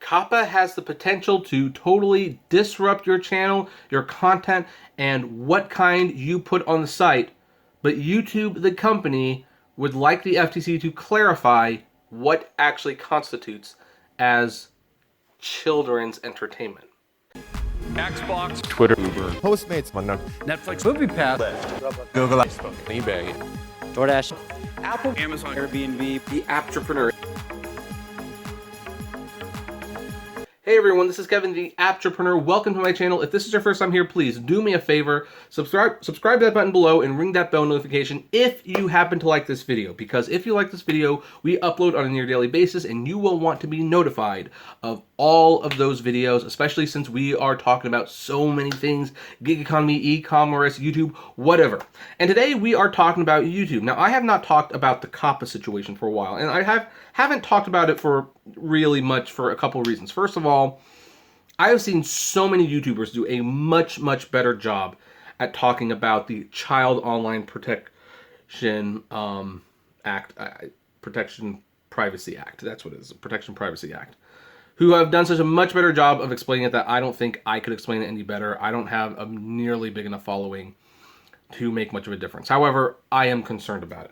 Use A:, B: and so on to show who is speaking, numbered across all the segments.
A: COPPA has the potential to totally disrupt your channel, your content, and what kind you put on the site. But YouTube, the company, would like the FTC to clarify what actually constitutes as children's entertainment.
B: Xbox, Twitter, Uber,
C: Postmates,
B: Netflix, MoviePass,
C: Google,
B: eBay,
D: DoorDash,
B: Apple, Amazon, Airbnb,
A: The Apptrepreneur. Hey everyone, this is Kevin, the Apptrepreneur. Welcome to my channel. If this is your first time here, please do me a favor, subscribe to that button below and ring that bell notification if you happen to like this video. Because if you like this video, we upload on a near daily basis and you will want to be notified of all of those videos, especially since we are talking about so many things: gig economy, e-commerce, YouTube, whatever. And today we are talking about YouTube. Now, I have not talked about the COPPA situation for a while, and I haven't talked about it for really much for a couple of reasons. First of all, I have seen so many YouTubers do a much better job at talking about the Child Online Protection Protection Privacy Act. That's what it is, Protection Privacy Act. Who have done such a much better job of explaining it that I don't think I could explain it any better. I don't have a nearly big enough following to make much of a difference. However, I am concerned about it.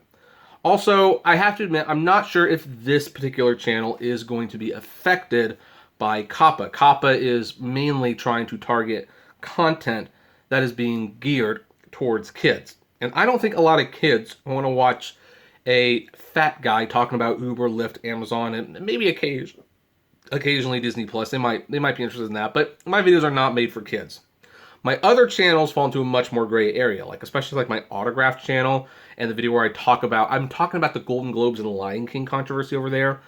A: Also, I have to admit, I'm not sure if this particular channel is going to be affected by COPPA. COPPA is mainly trying to target content that is being geared towards kids. And I don't think a lot of kids want to watch a fat guy talking about Uber, Lyft, Amazon, and maybe occasionally Disney Plus. They might be interested in that, but my videos are not made for kids. My other channels fall into a much more gray area, especially my autograph channel and the video where I'm talking about the Golden Globes and the Lion King controversy over there.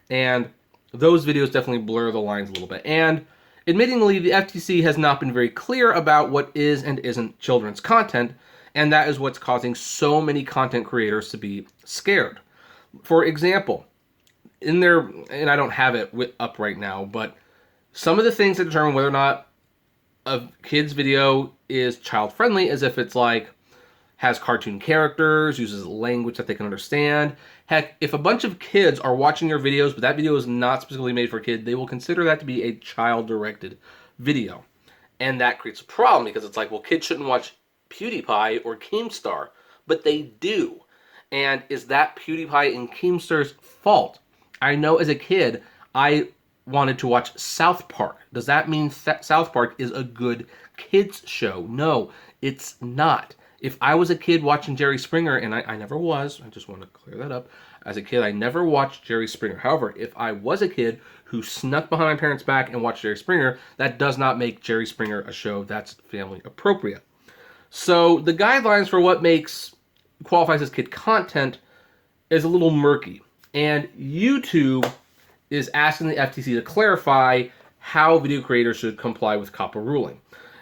A: And those videos definitely blur the lines a little bit. And admittingly, the FTC has not been very clear about what is and isn't children's content, and that is what's causing so many content creators to be scared. For example, in there, and I don't have it up right now, but some of the things that determine whether or not a kid's video is child-friendly is if it's has cartoon characters, uses language that they can understand. Heck, if a bunch of kids are watching your videos, but that video is not specifically made for a kid, they will consider that to be a child-directed video. And that creates a problem because it's well, kids shouldn't watch PewDiePie or Keemstar, but they do. And is that PewDiePie and Keemstar's fault? I know as a kid, I wanted to watch South Park. Does that mean South Park is a good kids show? No, it's not. If I was a kid watching Jerry Springer, and I never was, I just want to clear that up. As a kid, I never watched Jerry Springer. However, if I was a kid who snuck behind my parents' back and watched Jerry Springer, that does not make Jerry Springer a show that's family appropriate. So the guidelines for what qualifies as kid content is a little murky. And YouTube is asking the FTC to clarify how video creators should comply with COPPA ruling.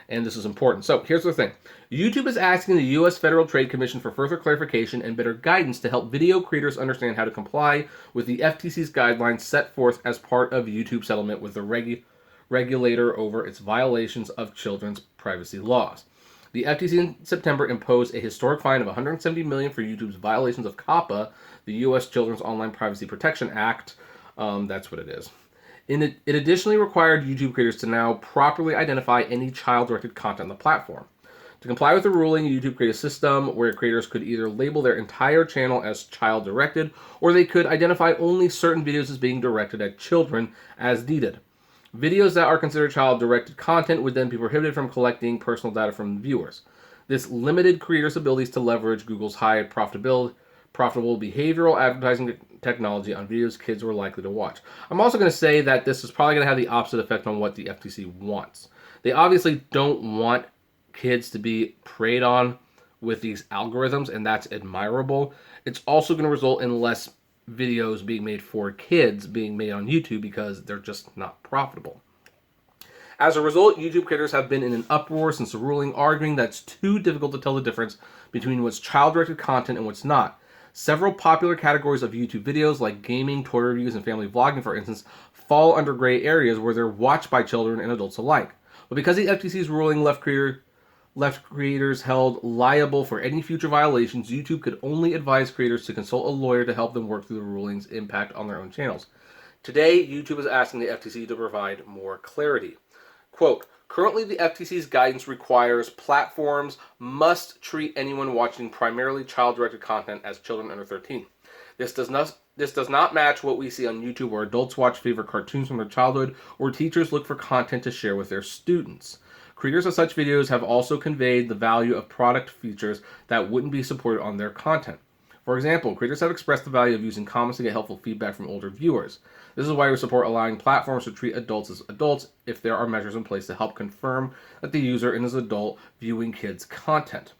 A: And this is important. So here's the thing. YouTube is asking the U.S. Federal Trade Commission for further clarification and better guidance to help video creators understand how to comply with the FTC's guidelines set forth as part of YouTube's settlement with the regulator over its violations of children's privacy laws. The FTC in September imposed a historic fine of $170 million for YouTube's violations of COPPA, the U.S. Children's Online Privacy Protection Act. That's what it is. It additionally required YouTube creators to now properly identify any child-directed content on the platform. To comply with the ruling, YouTube created a system where creators could either label their entire channel as child-directed, or they could identify only certain videos as being directed at children as needed. Videos that are considered child-directed content would then be prohibited from collecting personal data from viewers. This limited creators' abilities to leverage Google's high profitable behavioral advertising technology on videos kids were likely to watch. I'm also going to say that this is probably going to have the opposite effect on what the FTC wants. They obviously don't want kids to be preyed on with these algorithms, and that's admirable. It's also going to result in less videos being made for kids being made on YouTube because they're just not profitable. As a result, YouTube creators have been in an uproar since the ruling, arguing that it's too difficult to tell the difference between what's child-directed content and what's not. Several popular categories of YouTube videos, like gaming, toy reviews, and family vlogging, for instance, fall under gray areas where they're watched by children and adults alike. But because the FTC's ruling left creators held liable for any future violations, YouTube could only advise creators to consult a lawyer to help them work through the ruling's impact on their own channels. Today, YouTube is asking the FTC to provide more clarity. Quote, currently the FTC's guidance requires platforms must treat anyone watching primarily child-directed content as children under 13. This does not match what we see on YouTube, where adults watch favorite cartoons from their childhood or teachers look for content to share with their students. Creators of such videos have also conveyed the value of product features that wouldn't be supported on their content. For example, creators have expressed the value of using comments to get helpful feedback from older viewers. This is why we support allowing platforms to treat adults as adults if there are measures in place to help confirm that the user is an adult viewing kids' content.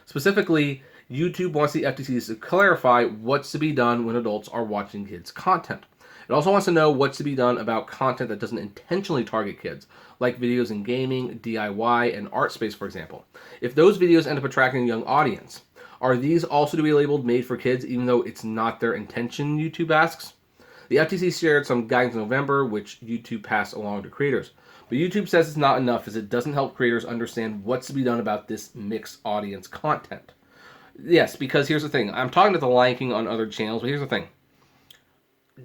A: Specifically, YouTube wants the FTC to clarify what's to be done when adults are watching kids' content. It also wants to know what's to be done about content that doesn't intentionally target kids, like videos in gaming, DIY, and art space, for example. If those videos end up attracting a young audience, are these also to be labeled made for kids even though it's not their intention, YouTube asks? The FTC shared some guidance in November, which YouTube passed along to creators. But YouTube says it's not enough, as it doesn't help creators understand what's to be done about this mixed audience content. Yes, because here's the thing. I'm talking about the Lion King on other channels, but here's the thing.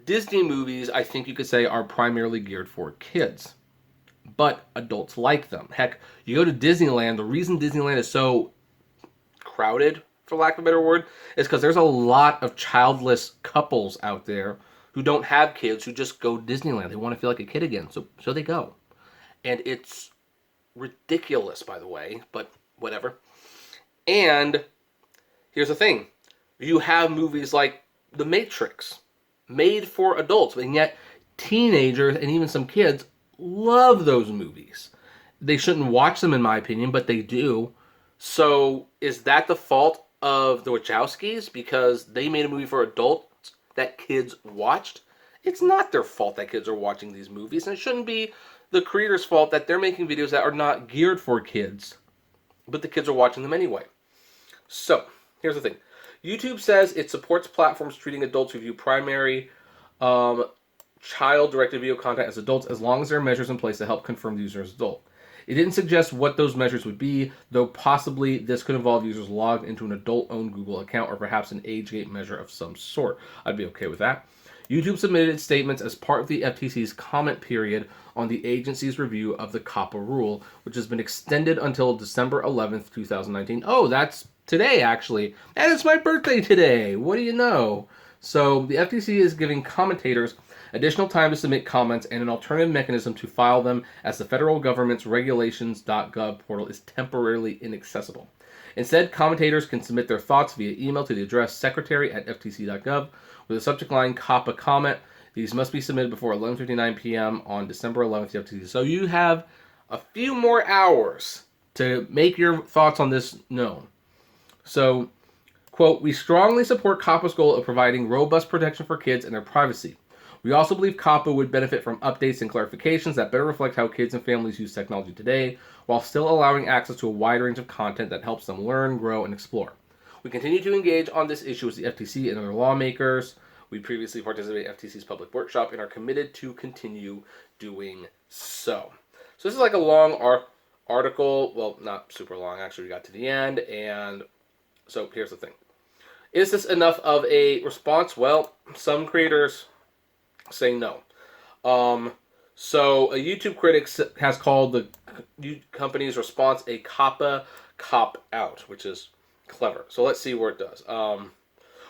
A: Disney movies, I think you could say, are primarily geared for kids. But adults like them. Heck, you go to Disneyland, the reason Disneyland is so crowded, for lack of a better word, is because there's a lot of childless couples out there who don't have kids, who just go to Disneyland. They want to feel like a kid again, so they go. And it's ridiculous, by the way, but whatever. And here's the thing. You have movies like The Matrix, made for adults, and yet teenagers and even some kids love those movies. They shouldn't watch them, in my opinion, but they do. So is that the fault of the Wachowskis because they made a movie for adults that kids watched? It's not their fault that kids are watching these movies, and it shouldn't be the creators' fault that they're making videos that are not geared for kids, but the kids are watching them anyway. So, here's the thing. YouTube says it supports platforms treating adults who view primary child-directed video content as adults as long as there are measures in place to help confirm the user is adult. It didn't suggest what those measures would be, though possibly this could involve users logged into an adult-owned Google account or perhaps an age gate measure of some sort. I'd be okay with that. YouTube submitted its statements as part of the FTC's comment period on the agency's review of the COPPA rule, which has been extended until December 11th, 2019. Oh, that's today, actually. And it's my birthday today. What do you know? So the FTC is giving commentators additional time to submit comments and an alternative mechanism to file them, as the federal government's regulations.gov portal is temporarily inaccessible. Instead, commentators can submit their thoughts via email to the address secretary@ftc.gov with a subject line COPPA comment. These must be submitted before 11:59 p.m. on December 11th, the FTC. So you have a few more hours to make your thoughts on this known. So, quote, we strongly support COPPA's goal of providing robust protection for kids and their privacy. We also believe COPPA would benefit from updates and clarifications that better reflect how kids and families use technology today, while still allowing access to a wide range of content that helps them learn, grow, and explore. We continue to engage on this issue with the FTC and other lawmakers. We previously participated in FTC's public workshop and are committed to continue doing so. So this is like a long article. Well, not super long. Actually, we got to the end. And so here's the thing. Is this enough of a response? Well, some creators say no. So a YouTube critic has called the company's response a COPPA cop-out, which is clever. So let's see where it does.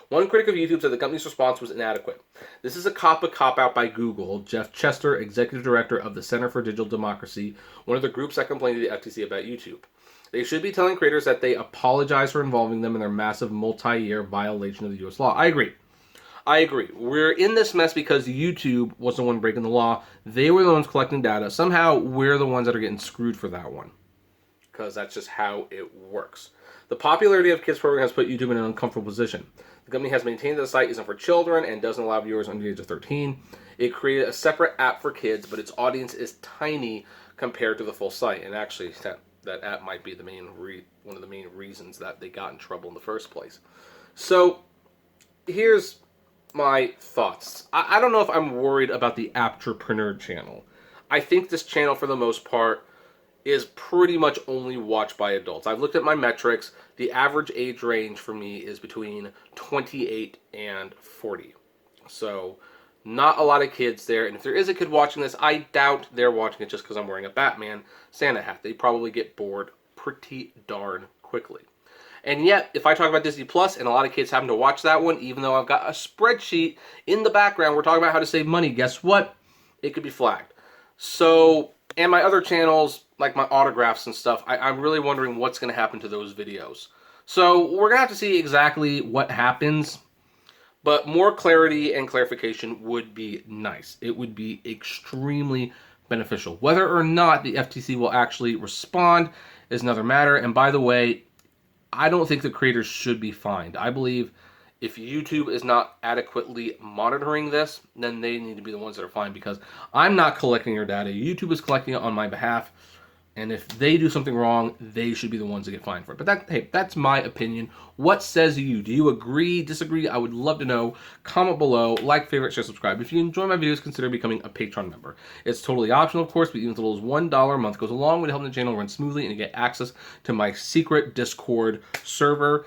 A: One critic of YouTube said the company's response was inadequate. This is a COPPA cop-out by Google. Jeff Chester, executive director of the Center for Digital Democracy, one of the groups that complained to the FTC about YouTube. They should be telling creators that they apologize for involving them in their massive multi-year violation of the U.S. law. I agree. We're in this mess because YouTube was the one breaking the law. They were the ones collecting data. Somehow, we're the ones that are getting screwed for that one, because that's just how it works. The popularity of kids' programming has put YouTube in an uncomfortable position. The company has maintained that the site isn't for children and doesn't allow viewers under the age of 13. It created a separate app for kids, but its audience is tiny compared to the full site. And actually, that app might be one of the main reasons that they got in trouble in the first place. So, here's my thoughts. I don't know if I'm worried about the Apptrepreneur channel. I think this channel, for the most part, is pretty much only watched by adults. I've looked at my metrics. The average age range for me is between 28 and 40. So Not a lot of kids there, and if there is a kid watching this, I doubt they're watching it just because I'm wearing a Batman Santa hat. They probably get bored pretty darn quickly. And yet, if I talk about Disney Plus and a lot of kids happen to watch that one, even though I've got a spreadsheet in the background, we're talking about how to save money, guess what? It could be flagged. So, and my other channels, like my autographs and stuff, I'm really wondering what's going to happen to those videos. So, we're going to have to see exactly what happens, but more clarity and clarification would be nice. It would be extremely beneficial. Whether or not the FTC will actually respond is another matter. And by the way, I don't think the creators should be fined. I believe if YouTube is not adequately monitoring this, then they need to be the ones that are fined, because I'm not collecting your data. YouTube is collecting it on my behalf. And if they do something wrong, they should be the ones that get fined for it. But hey, that's my opinion. What says you? Do you agree, disagree? I would love to know. Comment below, like, favorite, share, subscribe. If you enjoy my videos, consider becoming a Patreon member. It's totally optional, of course, but even as little as $1 a month goes a long way to helping the channel run smoothly, and you get access to my secret Discord server.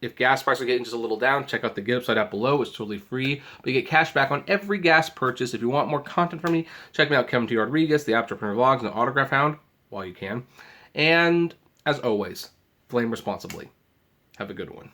A: If gas prices are getting just a little down, check out the Get Upside app below. It's totally free. But you get cash back on every gas purchase. If you want more content from me, check me out, Kevin T. Rodriguez, the Apptrepreneur Vlogs, and the Autograph Hound, while you can. And, as always, flame responsibly. Have a good one.